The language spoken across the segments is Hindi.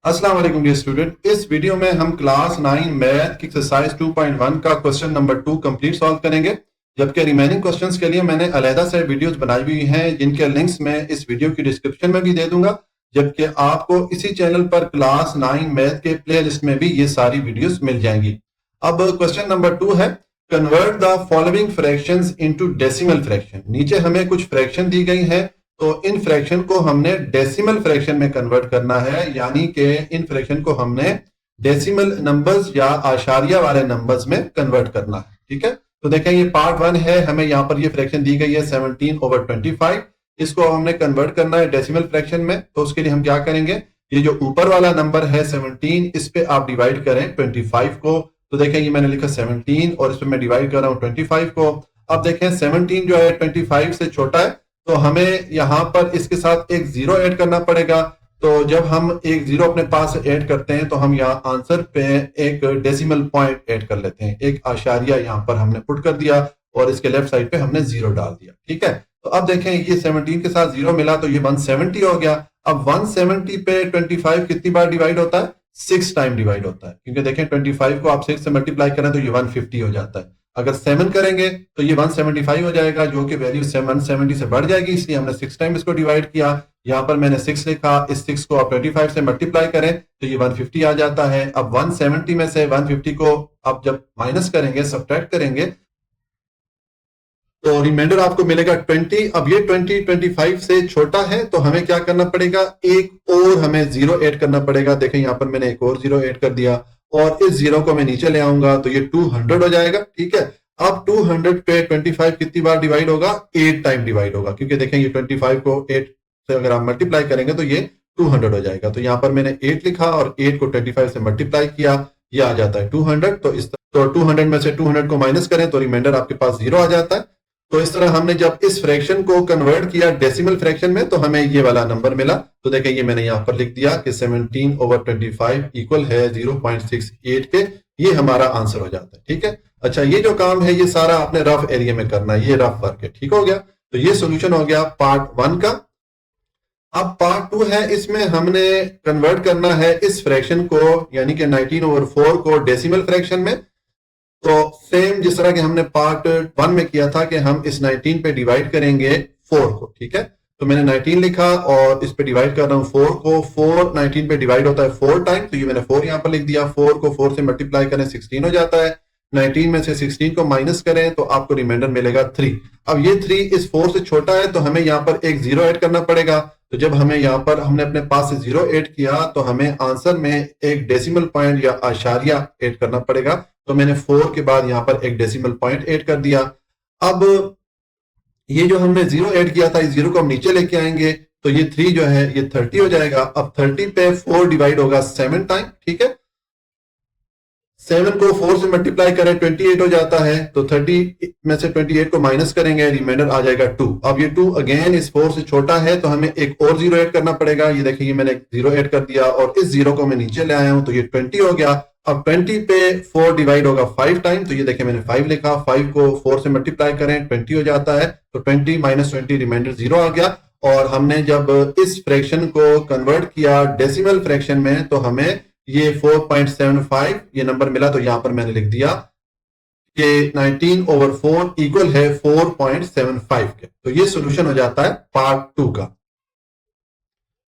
अस्सलाम वालेकुम डियर स्टूडेंट। इस वीडियो में हम क्लास 9 मैथ की एक्सरसाइज 2.1 का क्वेश्चन नंबर 2 कंप्लीट सॉल्व करेंगे। जबकि रिमेनिंग क्वेश्चंस के लिए मैंने अलहदा से वीडियोस बनाई हुई हैं, जिनके लिंक्स मैं इस वीडियो की डिस्क्रिप्शन में भी दे दूंगा। जबकि आपको इसी चैनल पर क्लास 9 मैथ के प्लेलिस्ट में भी ये सारी वीडियोस मिल जाएंगी। अब क्वेश्चन नंबर 2 है, convert the following fractions into decimal fraction. नीचे हमें कुछ फ्रैक्शन दी गई है, तो इन फ्रैक्शन को हमने डेसिमल फ्रैक्शन में कन्वर्ट करना है, यानी कि इन फ्रैक्शन को हमने डेसिमल नंबर्स या आशारिया वाले नंबर्स में कन्वर्ट करना है। ठीक है, तो देखें ये पार्ट 1 है। हमें यहाँ पर ये फ्रैक्शन दी गई है 17/25। इसको हमने कन्वर्ट करना है डेसिमल फ्रैक्शन में। तो उसके लिए हम क्या करेंगे, ये जो ऊपर वाला नंबर है 17, इस पे आप डिवाइड करें 25 को। तो देखें ये मैंने लिखा 17 और इस पे मैं डिवाइड कर रहा हूँ 25 को। अब देखें 17 जो है 25 से छोटा है, तो हमें यहां पर इसके साथ एक जीरो ऐड करना पड़ेगा। तो जब हम एक जीरो अपने पास ऐड करते हैं तो हम यहाँ आंसर पे एक डेसिमल पॉइंट ऐड कर लेते हैं। एक आशारिया यहाँ पर हमने पुट कर दिया और इसके लेफ्ट साइड पे हमने जीरो डाल दिया। ठीक है, तो अब देखें ये 17 के साथ जीरो मिला तो ये 170 हो गया। अब 170 पे 25 कितनी बार डिवाइड होता है? 6 टाइम डिवाइड होता है, क्योंकि देखें 25 को आप 6 से मल्टीप्लाई करें तो ये 150 हो जाता है। अगर 7 करेंगे तो ये 175 हो जाएगा, जो कि वैल्यू 170 से बढ़ जाएगी, इसलिए हमने 6 टाइम इसको डिवाइड किया। यहां पर मैंने 6 लिखा, इस 6 को आप 25 से मल्टीप्लाई करें तो ये 150 आ जाता है। अब 170 में से 150 को आप जब माइनस करेंगे, सब्ट्रैक्ट करेंगे, तो रिमाइंडर आपको मिलेगा 20। अब ये 20 25 से छोटा है, तो हमें क्या करना पड़ेगा, एक और हमें जीरो ऐड करना पड़ेगा। देखें यहाँ पर मैंने एक और जीरो ऐड कर दिया और इस जीरो को मैं नीचे ले आऊंगा तो ये 200 हो जाएगा। ठीक है, अब 200 पे 25 कितनी बार डिवाइड होगा? 8 टाइम डिवाइड होगा, क्योंकि देखें ये 25 को 8 से अगर आप मल्टीप्लाई करेंगे तो ये 200 हो जाएगा। तो यहाँ पर मैंने 8 लिखा और 8 को 25 से मल्टीप्लाई किया, ये आ जाता है 200। तो इस तो 200 में से 200 को माइनस करें तो रिमाइंडर आपके पास जीरो आ जाता है। तो इस तरह हमने जब इस फ्रैक्शन को कन्वर्ट किया डेसिमल फ्रैक्शन में तो हमें ये वाला नंबर मिला। तो देखें ये मैंने यहाँ पर लिख दिया कि 17/25 इक्वल है 0.68 के। ये हमारा आंसर हो जाता है। ठीक है, अच्छा ये जो काम है ये सारा आपने रफ एरिया में करना है, ये रफ वर्क है। ठीक हो गया, तो ये सोल्यूशन हो गया पार्ट 1 का। अब पार्ट 2 है, इसमें हमने कन्वर्ट करना है इस फ्रैक्शन को, यानी कि 19/4 को डेसिमल फ्रैक्शन में। तो सेम जिस तरह के हमने पार्ट 1 में किया था कि हम इस 19 पे डिवाइड करेंगे 4 को। ठीक है, तो मैंने 19 लिखा और इस पे डिवाइड कर रहा हूं 4 को। 4 19 पे डिवाइड होता है 4 टाइम, तो ये मैंने 4 यहां पर लिख दिया। 4 को 4 से मल्टीप्लाई करें 16 हो जाता है। 19 में से 16 को माइनस करें तो आपको रिमाइंडर मिलेगा 3। अब ये 3 इस 4 से छोटा है, तो हमें यहाँ पर एक जीरो ऐड करना पड़ेगा। तो जब हमें यहाँ पर हमने अपने पास से जीरो ऐड किया तो हमें आंसर में एक डेसिमल पॉइंट या आशारिया ऐड करना पड़ेगा। तो मैंने 4 के बाद यहाँ पर एक डेसिमल पॉइंट ऐड कर दिया। अब ये जो हमने जीरो ऐड किया था, इस जीरो को हम नीचे लेके आएंगे तो ये 3 जो है ये 30 हो जाएगा। अब 30 पे 4 डिवाइड होगा 7 टाइम। ठीक है, 7 को 4 से मल्टीप्लाई करें 28 हो जाता है। तो 30 में से 28 को माइनस करेंगे, रिमाइंडर आ जाएगा 2। अब ये 2 अगेन इस 4 से छोटा है, तो हमें एक और जीरो ऐड करना पड़ेगा। ये देखिए ये मैंने जीरो ऐड कर दिया और इस जीरो को मैं नीचे ले आया हूं तो ये 20 हो गया। अब 20 पे 4 डिवाइड होगा 5 टाइम, तो ये देखिए मैंने 5 लिखा। 5 को 4 से मल्टीप्लाई करें 20 हो जाता है। तो 20 माइनस 20 रिमाइंडर 0 आ गया। और हमने जब इस फ्रैक्शन को कन्वर्ट किया डेसिमल फ्रैक्शन में तो हमें ये 4.75 ये नंबर मिला। तो यहां पर मैंने लिख दिया कि 19/4 इक्वल है 4.75 के। तो ये सोल्यूशन हो जाता है पार्ट 2 का।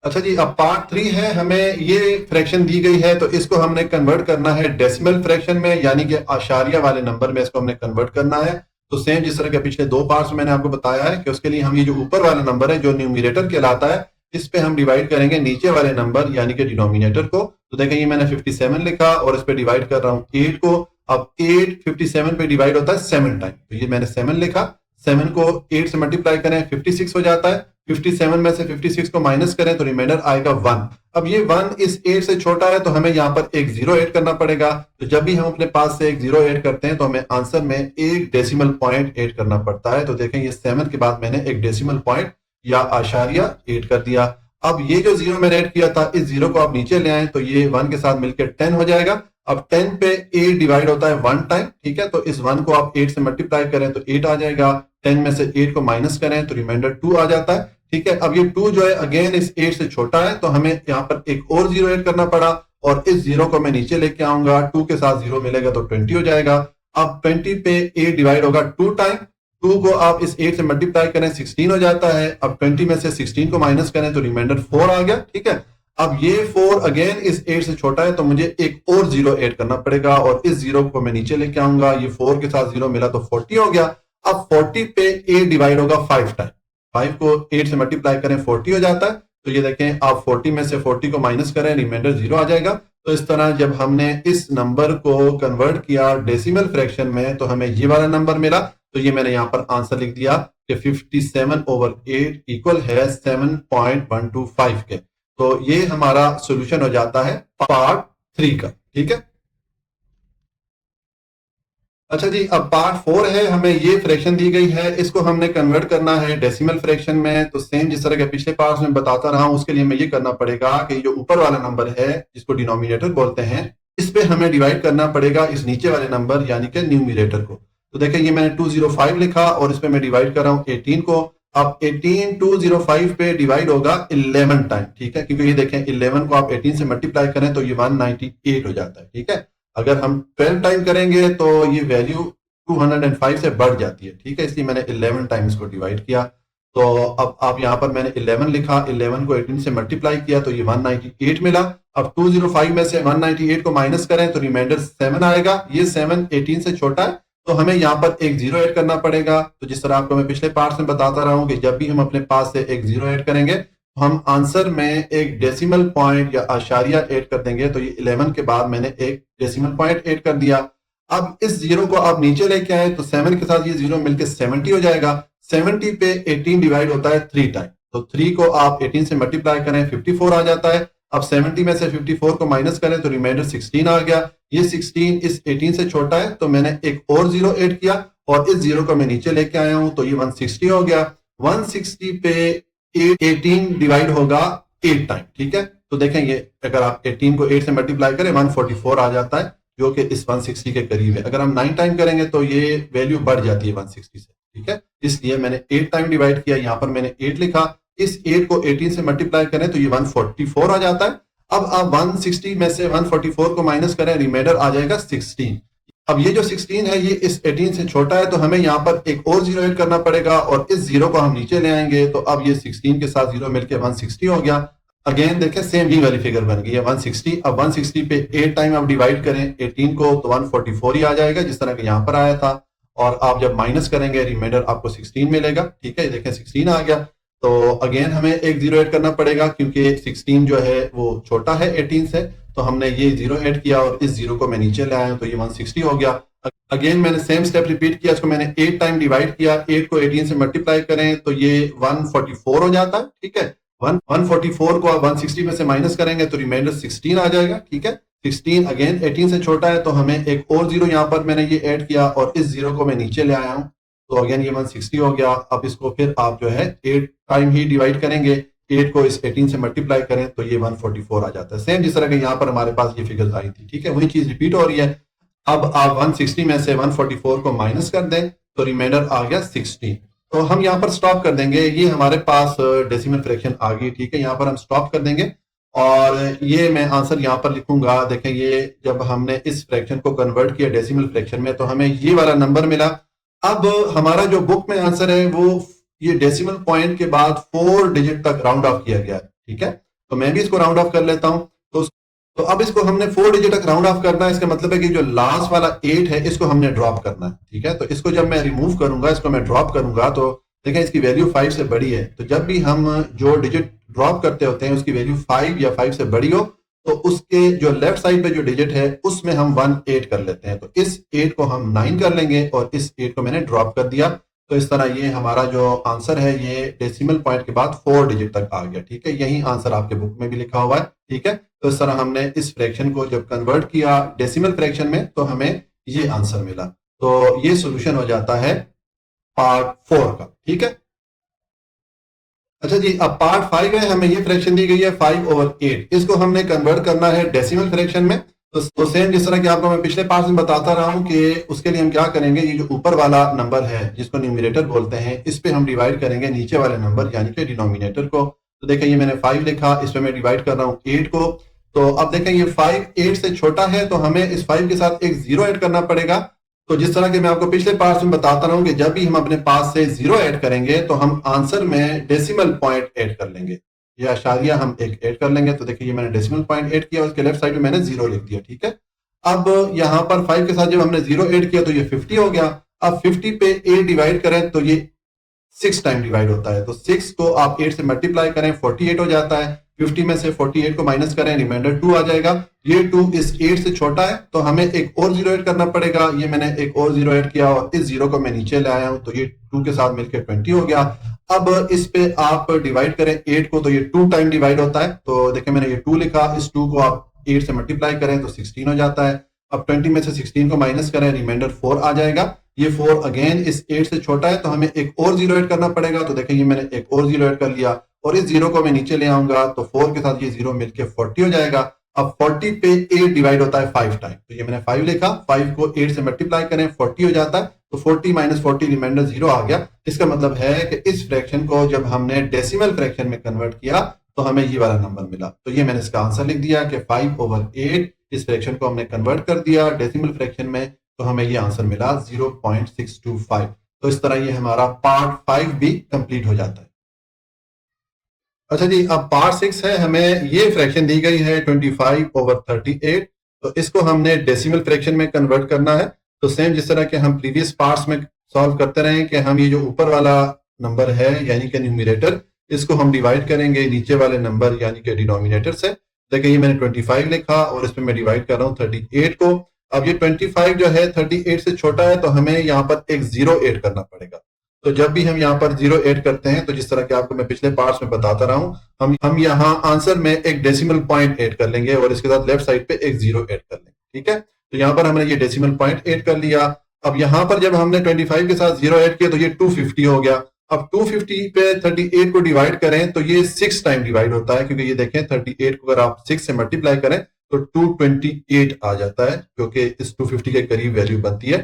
अच्छा जी, अब पार्ट 3 है, हमें ये फ्रैक्शन दी गई है तो इसको हमने कन्वर्ट करना है डेसिमल फ्रैक्शन में, यानी कि आशारिया वाले नंबर में इसको हमने कन्वर्ट करना है। तो सेम जिस तरह के पिछले 2 पार्ट्स मैंने आपको बताया है कि उसके लिए हम ये जो ऊपर वाला नंबर है जो न्यूमरेटर कहलाता है, इस पे हम डिवाइड करेंगे नीचे वाले नंबर यानी कि डिनोमिनेटर को। तो देखें ये मैंने 57 लिखा और इस पे डिवाइड कर रहा हूं 8 को। अब 8 57 पे डिवाइड होता है 7 टाइम, तो ये मैंने 7 लिखा। 7 को 8 से मल्टीप्लाई करें 56 हो जाता है। 57 में से 56 को माइनस करें तो रिमाइंडर आएगा 1। अब ये 1 इस 8 से छोटा है, तो हमें यहाँ पर एक जीरो ऐड करना पड़ेगा। तो जब भी हम अपने पास से एक जीरो ऐड करते हैं तो हमें आंसर में एक डेसिमल पॉइंट ऐड करना पड़ता है। तो देखें ये 7 के बाद मैंने एक डेसिमल पॉइंट या आशारिया ऐड कर दिया। अब ये जो जीरो मैंने ऐड किया था, इस जीरो को आप नीचे ले आए तो ये 1 के साथ मिलकर 10 हो जाएगा। अब 10 पे 8 डिवाइड होता है 1 टाइम। ठीक है, तो इस 1 को आप 8 से मल्टीप्लाई करें तो 8 आ जाएगा। 10 में से 8 को माइनस करें तो रिमाइंडर 2 आ जाता है। ठीक है। अब ये 2 जो है अगेन इस 8 से छोटा है, तो हमें यहाँ पर एक और 0 ऐड करना पड़ा, और इस 0 को मैं नीचे लेके आऊंगा, 2 के साथ 0 मिलेगा तो 20 हो जाएगा। अब 20 पे 8 डिवाइड होगा 2 टाइम, 2 को आप इस 8 से मल्टीप्लाई करें 16 हो जाता है। अब 20 में से 16 को माइनस करें तो रिमाइंडर 4 आ गया, ठीक है। अब ये 4 अगेन इस 8 से छोटा है, तो मुझे एक और 0 ऐड करना पड़ेगा, और इस 0 को मैं नीचे लेके आऊंगा, ये 4 के साथ 0 मिला तो 40 हो गया। अब 40 पे 8 डिवाइड होगा 5 टाइम, 5 को 8 से मल्टीप्लाई करें 40 हो जाता है। तो ये देखें, आप 40 में से 40 को माइनस करें, रिमाइंडर 0 आ जाएगा। तो इस तरह जब हमने इस नंबर को कन्वर्ट किया डेसिमल फ्रैक्शन में, तो हमें ये वाला नंबर मिला। तो ये मैंने यहां पर आंसर लिख दिया कि 57/8 इक्वल है 7.125 के। तो ये हमारा सॉल्यूशन हो जाता है पार्ट 3 का, ठीक है। अच्छा जी, अब पार्ट 4 है, हमें ये फ्रैक्शन दी गई है, इसको हमने कन्वर्ट करना है डेसिमल फ्रैक्शन में। तो सेम जिस तरह के पिछले पार्ट्स में बताता रहा हूं, उसके लिए हमें ये करना पड़ेगा कि जो ऊपर वाला नंबर है जिसको डिनोमिनेटर बोलते हैं, इस पे हमें डिवाइड करना पड़ेगा इस नीचे वाले नंबर यानी कि न्यूमिनेटर को। तो देखिए, ये मैंने 205 लिखा और इस पे मैं डिवाइड कर रहा हूं 18 को। अब 18 205 पे डिवाइड होगा 11 टाइम, ठीक है, क्योंकि ये देखें 11 को आप 18 से मल्टीप्लाई करें तो ये 198 हो जाता है, ठीक है। अगर हम 12 टाइम करेंगे तो ये वैल्यू 205 से बढ़ जाती है, ठीक है, इसलिए मैंने 11 टाइम इसको डिवाइड किया। तो अब आप यहां पर मैंने 11 लिखा, 11 को 18 से मल्टीप्लाई किया तो ये 198 मिला। अब 205 में से 198 को माइनस करें तो रिमाइंडर 7 आएगा। ये 7 18 से छोटा है, तो हमें यहाँ पर एक 0 ऐड करना पड़ेगा। तो जिस तरह आपको मैं पिछले पार्ट में बताता रहा हूं कि जब भी हम अपने पास से एक 0 ऐड करेंगे, हम आंसर में एक डेसिमल पॉइंट या आशारिया ऐड कर देंगे। तो ये 11 के बाद मैंने एक डेसिमल पॉइंट ऐड कर दिया। अब इस 0 को आप नीचे लेके आए तो 7 के साथ ये 0 मिलकर 70 हो जाएगा। 70 पे 18 डिवाइड होता है 3 टाइम, तो 3 को आप 18 से मल्टीप्लाई करें 54 आ जाता है। अब 70 में से 54 को माइनस करें तो रिमाइंडर 16 आ गया। ये 16 इस 18 से छोटा है, तो मैंने एक और 0 ऐड किया और इस 0 को मैं नीचे लेके आया हूं, तो ये 160 हो गया। 160 पे 18 डिवाइड होगा 8 टाइम, ठीक है। तो देखें, ये अगर आप 18 को 8 से मल्टीप्लाई करें 144 आ जाता है, जो कि इस 160 के करीब है। अगर हम 9 टाइम करेंगे तो ये वैल्यू बढ़ जाती है 160 से, ठीक है। इसलिए मैंने 8 टाइम डिवाइड किया, यहां पर मैंने 8 लिखा। इस 8 को 18 से मल्टीप्लाई करें तो ये 144 आ जाता है। अब आप 160 में से 144 को माइनस करें, रिमाइंडर आ जाएगा 16। अब ये जो 16 है ये इस 18 से छोटा है, तो हमें यहाँ पर एक और 0 ऐड करना पड़ेगा और इस 0 को हम नीचे ले आएंगे। तो अब ये 16 के साथ 0 मिलकर 160 हो गया। अगेन देखें, सेम ही वाली फिगर बन गई है 160। अब 160 पे 8 टाइम आप डिवाइड करें 18 को तो 144 ही आ जाएगा, जिस तरह के यहाँ पर आया था। और आप जब माइनस करेंगे रिमाइंडर आपको 16 मिलेगा, ठीक है। देखें 16 आ गया। तो अगेन हमें एक 0 ऐड करना पड़ेगा, क्योंकि 16 जो है वो छोटा है 18 से। तो हमने ये 0 ऐड किया और इस 0 को मैं नीचे ले आया, तो ये 160 हो गया। अगेन मैंने सेम स्टेप रिपीट किया, इसको मैंने 8 टाइम डिवाइड किया। 8 को 18 से मल्टीप्लाई करें तो ये 144 हो जाता है, ठीक है। 144 को आप 160 में से माइनस करेंगे तो रिमाइंडर 16 आ जाएगा, ठीक है। 16 अगेन 18 से छोटा है, तो हमें एक और 0 यहाँ पर मैंने ये ऐड किया और इस 0 को मैं नीचे ले आया हूँ, तो अगेन ये 160 हो गया। अब इसको फिर आप जो है 8 टाइम ही डिवाइड करेंगे, 8 को इस 18 से मल्टीप्लाई करें तो ये 144 आ जाता है। सेम जिस तरह के यहाँ पर हमारे पास ये फिगर्स आई थी, ठीक है, वही चीज रिपीट हो रही है। अब आप 160 में से 144 को माइनस कर दें तो रिमाइंडर आ गया 16। तो हम यहाँ पर स्टॉप कर देंगे, ये हमारे पास डेसिमल फ्रैक्शन आ गई, ठीक है। यहाँ पर हम स्टॉप कर देंगे और ये मैं आंसर यहाँ पर लिखूंगा। देखें, ये जब हमने इस फ्रैक्शन को कन्वर्ट किया डेसिमल फ्रैक्शन में, तो हमें ये वाला नंबर मिला। अब हमारा जो बुक में आंसर है वो ये डेसिमल पॉइंट के बाद 4 डिजिट तक राउंड ऑफ किया गया है, ठीक है। तो मैं भी इसको राउंड ऑफ कर लेता हूं। तो अब इसको हमने 4 डिजिट तक राउंड ऑफ करना है। इसका मतलब है कि जो लास्ट वाला 8 है इसको हमने ड्रॉप करना है, ठीक है। तो इसको जब मैं रिमूव करूंगा, इसको मैं ड्रॉप करूंगा, तो देखें इसकी वैल्यू 5 से बड़ी है। तो जब भी हम जो डिजिट ड्रॉप करते होते हैं उसकी वैल्यू 5 या 5 से बड़ी हो, तो उसके जो लेफ्ट साइड पे जो डिजिट है उसमें हम 1 8 कर लेते हैं। तो इस 8 को हम 9 कर लेंगे और इस 8 को मैंने ड्रॉप कर दिया। तो इस तरह ये हमारा जो आंसर है ये डेसिमल पॉइंट के बाद 4 डिजिट तक आ गया, ठीक है। यही आंसर आपके बुक में भी लिखा हुआ है, ठीक है। तो इस तरह हमने इस फ्रैक्शन को जब कन्वर्ट किया डेसिमल फ्रैक्शन में तो हमें ये आंसर मिला। तो ये सोल्यूशन हो जाता है पार्ट 4 का, ठीक है। अच्छा जी, अब पार्ट 5 है, हमें ये फ्रैक्शन दी गई है 5/8। इसको हमने कन्वर्ट करना है डेसिमल फ्रैक्शन में। तो सेम जिस तरह कि आपको मैं पिछले पार्ट में बताता रहा हूं कि उसके लिए हम क्या करेंगे, ये जो ऊपर वाला नंबर है जिसको न्यूमरेटर बोलते हैं, इस पे हम डिवाइड करेंगे नीचे वाले नंबर यानी कि डिनोमिनेटर को। तो देखें ये मैंने 5 लिखा, इस पे मैं डिवाइड कर रहा हूँ 8 को। तो अब देखें ये 5 8 से छोटा है तो हमें इस 5 के साथ एक 0 ऐड करना पड़ेगा। तो जिस तरह के मैं आपको पिछले पार्ट में बताता रहा हूं कि जब भी हम अपने पास से 0 ऐड करेंगे तो हम आंसर में डेसिमल पॉइंट ऐड कर लेंगे, या आशारिया हम एक ऐड कर लेंगे। तो देखिए ये मैंने डेसिमल पॉइंट ऐड किया, उसके लेफ्ट साइड में मैंने 0 लिख दिया, ठीक है। अब यहाँ पर 5 के साथ जब हमने 0 ऐड किया तो ये 50 हो गया। अब 50 पे 8 डिवाइड करें तो ये 6 टाइम डिवाइड होता है। तो 6 को आप 8 से मल्टीप्लाई करें 48 हो जाता है। 50 में से 48 को माइनस करें, रिमाइंडर 2 आ जाएगा। ये 2 इस 8 से छोटा है तो हमें एक और 0 ऐड करना पड़ेगा। ये मैंने एक और 0 ऐड किया और इस 0 को मैं नीचे ले आया हूं तो ये 2 के साथ मिलकर 20 हो गया। अब इस पे आप डिवाइड करें 8 को तो ये 2 टाइम डिवाइड होता है। तो देखिए मैंने ये 2 लिखा, इस 2 को आप 8 से मल्टीप्लाई करें तो 16 हो जाता है। अब 20 में से 16 को माइनस करें, रिमाइंडर 4 आ जाएगा। ये 4 अगेन इस 8 से छोटा है तो हमें एक और 0 ऐड करना पड़ेगा। तो देखिए ये मैंने एक और 0 ऐड कर लिया और इस 0 को मैं नीचे ले आऊंगा तो 4 के साथ ये 0 मिलके 40 हो जाएगा। अब 40 पे 8 डिवाइड होता है 5 टाइम। तो ये मैंने 5 लिखा, 5 को 8 से मल्टीप्लाई करें 40 हो जाता है। तो 40 माइनस 40 रिमाइंडर 0 आ गया। इसका मतलब है कि इस फ्रैक्शन को जब हमने डेसिमल फ्रैक्शन में कन्वर्ट किया तो हमें ये वाला नंबर मिला। तो ये मैंने इसका आंसर लिख दिया कि 5/8 इस फ्रैक्शन को हमने कन्वर्ट कर दिया डेसिमल फ्रैक्शन में, तो हमें ये आंसर मिला 0.625। तो इस तरह ये हमारा पार्ट 5 भी कंप्लीट हो जाता है। अच्छा जी, अब पार्ट 6 है, हमें ये फ्रैक्शन दी गई है 25/38। तो इसको हमने डेसिमल फ्रैक्शन में कन्वर्ट करना है। तो सेम जिस तरह के हम प्रीवियस पार्ट्स में सॉल्व करते रहे कि हम ये जो ऊपर वाला नंबर है यानी कि न्यूमरेटर, इसको हम डिवाइड करेंगे नीचे वाले नंबर यानी कि डिनोमिनेटर से। देखिए ये मैंने 25 लिखा और इस पे मैं डिवाइड कर रहा हूँ 38 को। अब ये 25 जो है 38 से छोटा है तो हमें यहाँ पर एक 0 ऐड करना पड़ेगा। तो जब भी हम यहाँ पर 0 ऐड करते हैं तो जिस तरह के आपको मैं पिछले पार्ट्स में बताता रहा हूं, हम यहाँ आंसर में एक डेसिमल पॉइंट ऐड कर लेंगे और इसके साथ लेफ्ट साइड पे एक 0 ऐड कर लेंगे, ठीक है। तो यहाँ पर हमने ये डेसिमल पॉइंट ऐड कर लिया। अब यहाँ पर जब हमने 25 के साथ 0 ऐड किया तो ये 250 हो गया। अब 250 पे 38 को डिवाइड करें तो ये 6 टाइम डिवाइड होता है, क्योंकि ये देखें 38 को अगर आप 6 से मल्टीप्लाई करें तो 228 आ जाता है, क्योंकि इस 250 के करीब वैल्यू बनती है।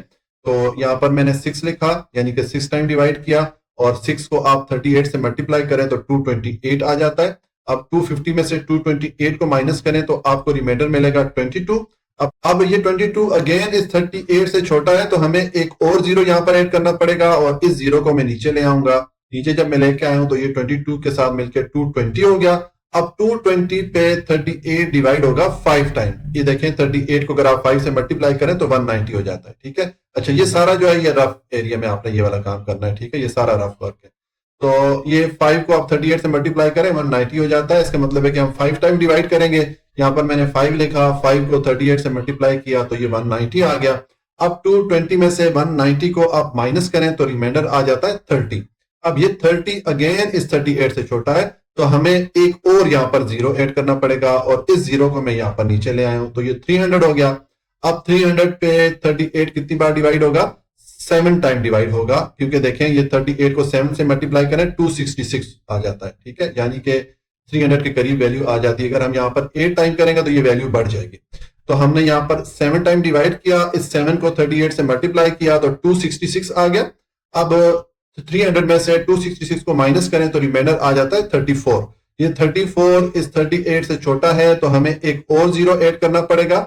तो यहाँ पर मैंने 6 लिखा यानी कि 6 टाइम डिवाइड किया और 6 को आप 38 से मल्टीप्लाई करें तो 228 आ जाता है। अब 250 में से 228 को माइनस करें तो आपको रिमाइंडर मिलेगा 22। अब ये 22 अगेन इस 38 से छोटा है तो हमें एक और 0 यहाँ पर ऐड करना पड़ेगा और इस 0 को मैं नीचे ले आऊंगा। नीचे जब मैं लेके आया हूं तो ये 22 के साथ मिलकर 220 हो गया। अब 220 पे 38 डिवाइड होगा 5 टाइम। ये देखें 38 को अगर आप 5 से मल्टीप्लाई करें तो 190 हो जाता है, ठीक है। अच्छा, ये सारा जो है ये रफ एरिया में आपने ये वाला काम करना है, ठीक है। ये सारा रफ वर्क है। तो ये 5 को आप 38 से मल्टीप्लाई करें 190 हो जाता है। इसका मतलब है कि हम 5 टाइम डिवाइड करेंगे। यहाँ पर मैंने 5 लिखा, 5 को 38 से मल्टीप्लाई किया तो ये 190 आ गया। अब 220 में से 190 को आप माइनस करें तो रिमाइंडर आ जाता है 30। अब ये 30 अगेन इस 38 से छोटा है तो हमें एक और यहाँ पर 0 ऐड करना पड़ेगा और इस 0 को मैं यहाँ पर नीचे ले आया हूं तो ये 300 हो गया। अब 300 पे 38 कितनी बार डिवाइड होगा? 7 टाइम डिवाइड होगा, क्योंकि देखें ये 38 को 7 से मल्टीप्लाई करें 266 आ जाता है, ठीक है। यानी कि 300 के करीब वैल्यू आ जाती है। अगर हम यहाँ पर 8 टाइम करेंगे तो ये वैल्यू बढ़ जाएगी। तो हमने यहाँ पर 7 टाइम डिवाइड किया, इस 7 को 38 से मल्टीप्लाई किया तो 266 आ गया। अब 300 में से 266 को माइनस करें तो रिमाइंडर आ जाता है 34। ये 34 इस 38 से छोटा है तो हमें एक और 0 ऐड करना पड़ेगा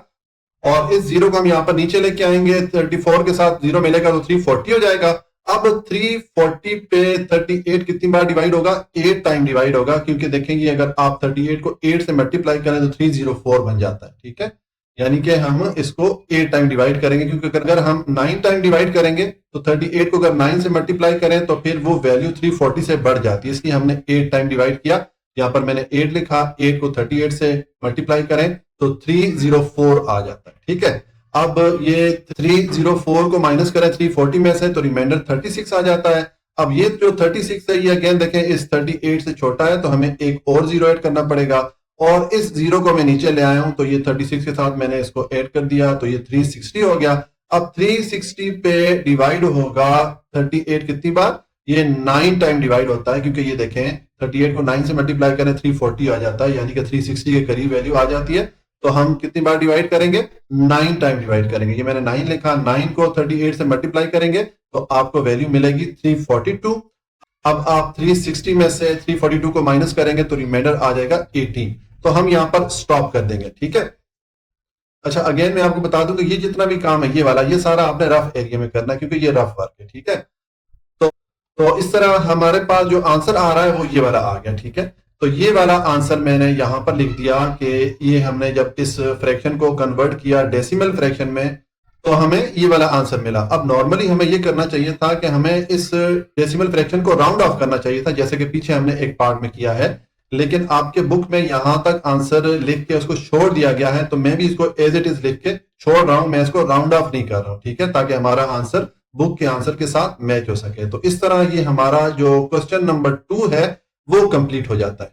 और इस 0 को हम यहाँ पर नीचे लेके आएंगे। 34 के साथ 0 मिलेगा तो 340 हो जाएगा। अब 340 पे 38 कितनी बार डिवाइड होगा? 8 टाइम डिवाइड होगा, क्योंकि देखेंगे अगर आप 38 को 8 से मल्टीप्लाई करें तो 304 बन जाता है, ठीक है। यानी कि हम इसको 8 टाइम डिवाइड करेंगे, क्योंकि अगर हम 9 टाइम डिवाइड करेंगे तो 38 को अगर 9 से मल्टीप्लाई करें तो फिर वो वैल्यू 340 से बढ़ जाती है, इसलिए हमने 8 टाइम डिवाइड किया। यहाँ पर मैंने 8 लिखा, 8 को 38 से मल्टीप्लाई करें तो 304 आ जाता है, ठीक है। अब ये 304 को माइनस करें 340 में से तो रिमाइंडर 36 आ जाता है। अब ये जो 36 है ये अगेन देखें इस 38 से छोटा है तो हमें एक और 0 ऐड करना पड़ेगा और इस 0 को मैं नीचे ले आया हूं तो ये 36 के साथ मैंने इसको ऐड कर दिया तो ये 360 हो गया। अब 360 पे डिवाइड होगा 38 कितनी बार? ये 9 टाइम डिवाइड होता है, क्योंकि ये देखें 38 को 9 से मल्टीप्लाई करें 340 आ जाता है, यानी कि 360 के करीब वैल्यू आ जाती है। तो हम कितनी बार डिवाइड करेंगे? 9 टाइम डिवाइड करेंगे। ये मैंने 9 लिखा, 9 को 38 से मल्टीप्लाई करेंगे तो आपको वैल्यू मिलेगी 342। अब आप 360 में से 342 को माइनस करेंगे तो रिमाइंडर आ जाएगा 18। तो हम यहां पर स्टॉप कर देंगे, ठीक है। अच्छा, अगेन मैं आपको बता दूं कि ये जितना भी काम है ये वाला, ये सारा आपने रफ एरिया में करना है क्योंकि ये रफ वर्क है, ठीक है। तो इस तरह हमारे पास जो आंसर आ रहा है वो ये वाला आ गया, ठीक है। तो ये वाला आंसर मैंने यहां पर लिख दिया कि ये हमने जब इस फ्रैक्शन को कन्वर्ट किया डेसिमल फ्रैक्शन में तो हमें ये वाला आंसर मिला। अब नॉर्मली हमें ये करना चाहिए था कि हमें इस डेसिमल फ्रैक्शन को राउंड ऑफ करना चाहिए था, जैसे कि पीछे हमने एक पार्ट में किया है, लेकिन आपके बुक में यहां तक आंसर लिख के उसको छोड़ दिया गया है, तो मैं भी इसको एज इट इज लिख के छोड़ रहा हूं, मैं इसको राउंड ऑफ नहीं कर रहा हूं, ठीक है, ताकि हमारा आंसर बुक के आंसर के साथ मैच हो सके। तो इस तरह ये हमारा जो क्वेश्चन नंबर 2 है वो कंप्लीट हो जाता है।